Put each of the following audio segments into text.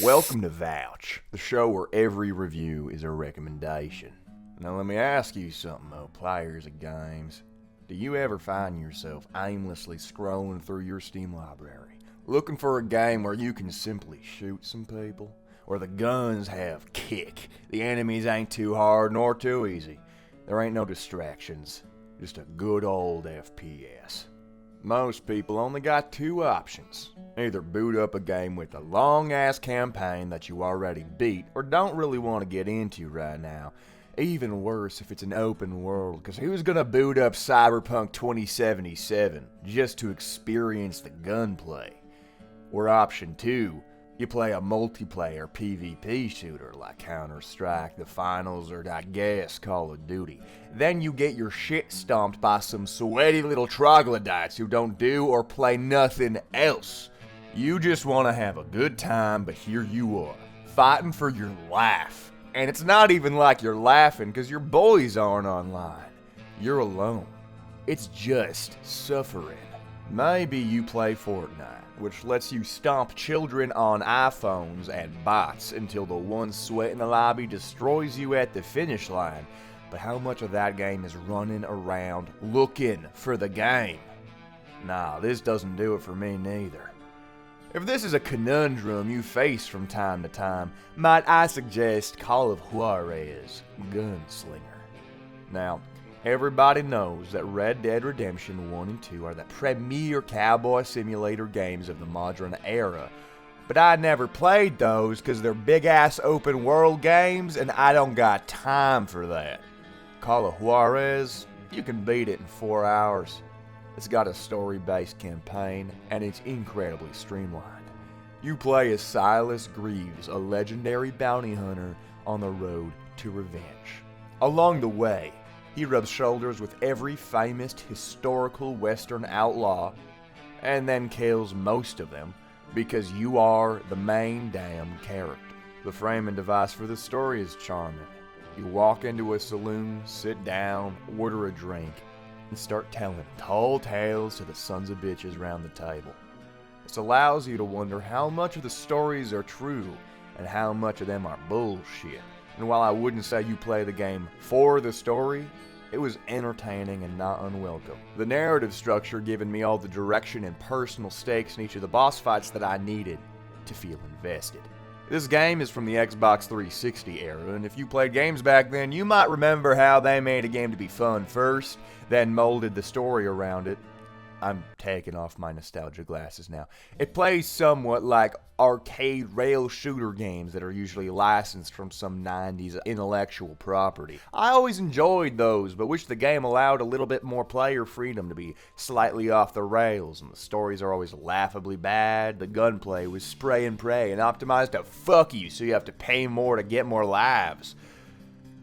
Welcome to Vouch, the show where every review is a recommendation. Now let me ask you something, players of games. Do you ever find yourself aimlessly scrolling through your Steam library, looking for a game where you can simply shoot some people? Where the guns have kick, the enemies ain't too hard nor too easy. There ain't no distractions, just a good old FPS. Most people only got two options. Either boot up a game with a long-ass campaign that you already beat or don't really want to get into right now. Even worse if it's an open world, because who's gonna boot up Cyberpunk 2077 just to experience the gunplay? Or option 2, you play a multiplayer PvP shooter like Counter-Strike, The Finals, or I guess Call of Duty. Then you get your shit stomped by some sweaty little troglodytes who don't do or play nothing else. You just want to have a good time, but here you are, fighting for your life. And it's not even like you're laughing because your boys aren't online. You're alone. It's just suffering. Maybe you play Fortnite, which lets you stomp children on iPhones and bots until the one sweat in the lobby destroys you at the finish line. But how much of that game is running around looking for the game? Nah, this doesn't do it for me neither. If this is a conundrum you face from time to time, might I suggest Call of Juarez, Gunslinger. Now, everybody knows that Red Dead Redemption 1 and 2 are the premier cowboy simulator games of the modern era, but I never played those because they're big-ass open-world games and I don't got time for that. Call of Juarez, you can beat it in 4 hours. It's got a story-based campaign, and it's incredibly streamlined. You play as Silas Greaves, a legendary bounty hunter on the road to revenge. Along the way, he rubs shoulders with every famous historical Western outlaw, and then kills most of them, because you are the main damn character. The framing device for the story is charming. You walk into a saloon, sit down, order a drink, and start telling tall tales to the sons of bitches around the table. This allows you to wonder how much of the stories are true and how much of them are bullshit. And while I wouldn't say you play the game for the story, it was entertaining and not unwelcome. The narrative structure giving me all the direction and personal stakes in each of the boss fights that I needed to feel invested. This game is from the Xbox 360 era, and if you played games back then, you might remember how they made a game to be fun first, then molded the story around it. I'm taking off my nostalgia glasses now. It plays somewhat like arcade rail shooter games that are usually licensed from some 90s intellectual property. I always enjoyed those, but wish the game allowed a little bit more player freedom to be slightly off the rails, and the stories are always laughably bad. The gunplay was spray and pray and optimized to fuck you so you have to pay more to get more lives.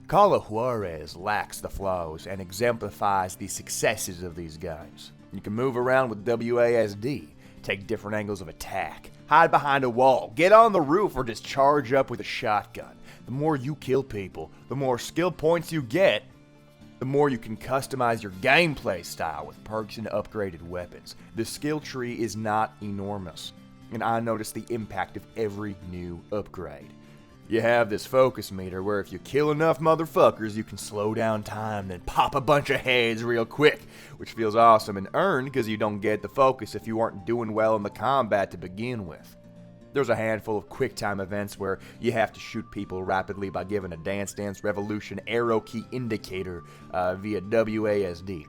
Call of Juarez lacks the flaws and exemplifies the successes of these games. You can move around with WASD, take different angles of attack, hide behind a wall, get on the roof, or just charge up with a shotgun. The more you kill people, the more skill points you get, the more you can customize your gameplay style with perks and upgraded weapons. The skill tree is not enormous, and I notice the impact of every new upgrade. You have this focus meter where if you kill enough motherfuckers, you can slow down time, then pop a bunch of heads real quick, which feels awesome and earned because you don't get the focus if you aren't doing well in the combat to begin with. There's a handful of quick time events where you have to shoot people rapidly by giving a Dance Dance Revolution arrow key indicator via WASD.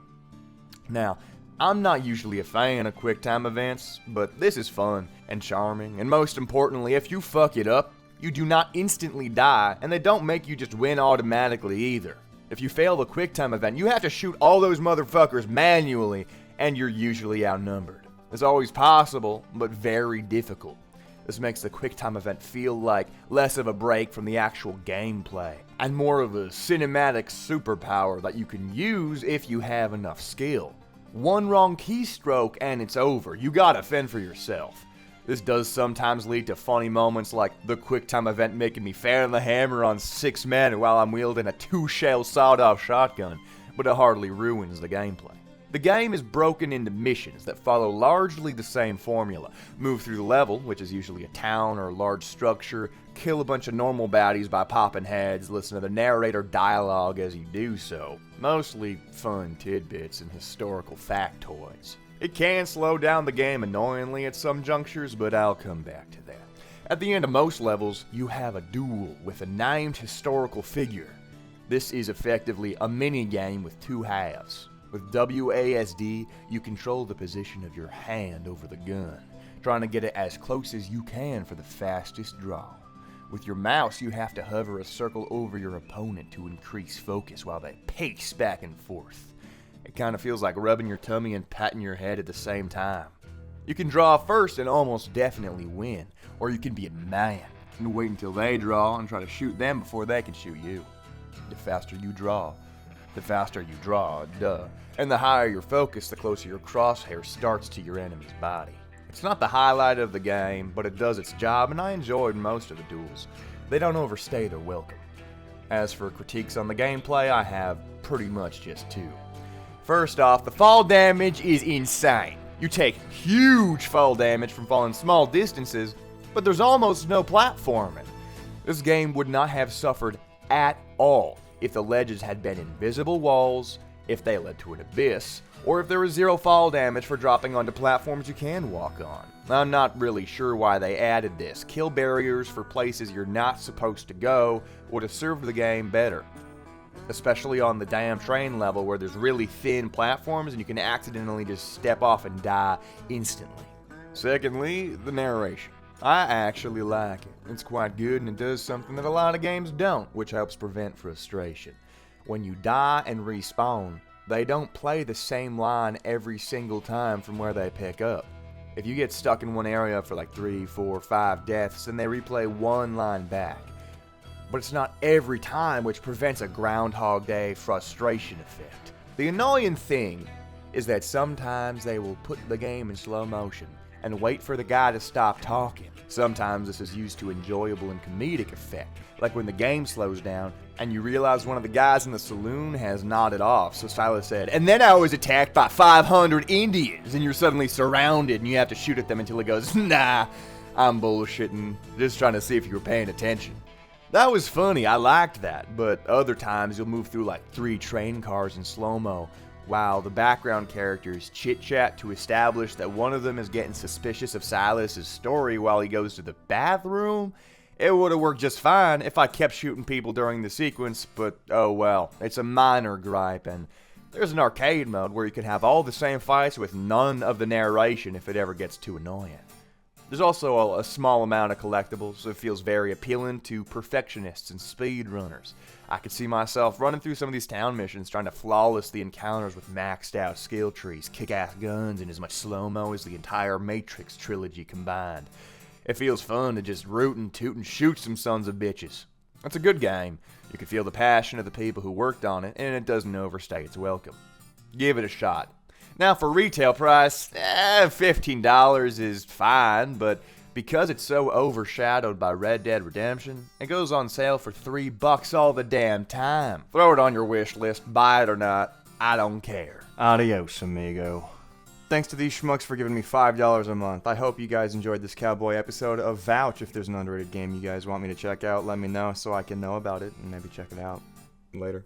Now, I'm not usually a fan of quick time events, but this is fun and charming, and most importantly, if you fuck it up, you do not instantly die, and they don't make you just win automatically either. If you fail the QuickTime event, you have to shoot all those motherfuckers manually, and you're usually outnumbered. It's always possible, but very difficult. This makes the QuickTime event feel like less of a break from the actual gameplay, and more of a cinematic superpower that you can use if you have enough skill. One wrong keystroke and it's over. You gotta fend for yourself. This does sometimes lead to funny moments like the QuickTime event making me fan the hammer on 6 men while I'm wielding a 2-shell sawed-off shotgun, but it hardly ruins the gameplay. The game is broken into missions that follow largely the same formula. Move through the level, which is usually a town or a large structure, kill a bunch of normal baddies by popping heads, listen to the narrator dialogue as you do so. Mostly fun tidbits and historical factoids. It can slow down the game annoyingly at some junctures, but I'll come back to that. At the end of most levels, you have a duel with a named historical figure. This is effectively a mini-game with two halves. With WASD, you control the position of your hand over the gun, trying to get it as close as you can for the fastest draw. With your mouse, you have to hover a circle over your opponent to increase focus while they pace back and forth. It kind of feels like rubbing your tummy and patting your head at the same time. You can draw first and almost definitely win, or you can be a man and wait until they draw and try to shoot them before they can shoot you. The faster you draw, duh. And the higher your focus, the closer your crosshair starts to your enemy's body. It's not the highlight of the game, but it does its job, and I enjoyed most of the duels. They don't overstay their welcome. As for critiques on the gameplay, I have pretty much just two. First off, the fall damage is insane. You take huge fall damage from falling small distances, but there's almost no platforming. This game would not have suffered at all if the ledges had been invisible walls, if they led to an abyss, or if there was zero fall damage for dropping onto platforms you can walk on. I'm not really sure why they added this. Kill barriers for places you're not supposed to go would have served the game better. Especially on the damn train level where there's really thin platforms and you can accidentally just step off and die instantly. Secondly, the narration. I actually like it. It's quite good and it does something that a lot of games don't, which helps prevent frustration. When you die and respawn, they don't play the same line every single time from where they pick up. If you get stuck in one area for like 3, 4, 5 deaths, then they replay one line back. But it's not every time, which prevents a Groundhog Day frustration effect. The annoying thing is that sometimes they will put the game in slow motion and wait for the guy to stop talking. Sometimes this is used to enjoyable and comedic effect, like when the game slows down and you realize one of the guys in the saloon has nodded off, so Silas said, "And then I was attacked by 500 Indians," and you're suddenly surrounded and you have to shoot at them until he goes, "Nah, I'm bullshitting, just trying to see if you were paying attention." That was funny, I liked that, but other times you'll move through like 3 train cars in slow-mo, while the background characters chit-chat to establish that one of them is getting suspicious of Silas's story while he goes to the bathroom. It would have worked just fine if I kept shooting people during the sequence, but oh well, it's a minor gripe, and there's an arcade mode where you can have all the same fights with none of the narration if it ever gets too annoying. There's also a small amount of collectibles, so it feels very appealing to perfectionists and speedrunners. I could see myself running through some of these town missions trying to flawless the encounters with maxed out skill trees, kick-ass guns, and as much slow-mo as the entire Matrix trilogy combined. It feels fun to just root and toot and shoot some sons of bitches. It's a good game. You can feel the passion of the people who worked on it, and it doesn't overstay its welcome. Give it a shot. Now for retail price, $15 is fine, but because it's so overshadowed by Red Dead Redemption, it goes on sale for $3 all the damn time. Throw it on your wish list, buy it or not, I don't care. Adios, amigo. Thanks to these schmucks for giving me $5 a month. I hope you guys enjoyed this Cowboy episode of Vouch. If there's an underrated game you guys want me to check out, let me know so I can know about it and maybe check it out later.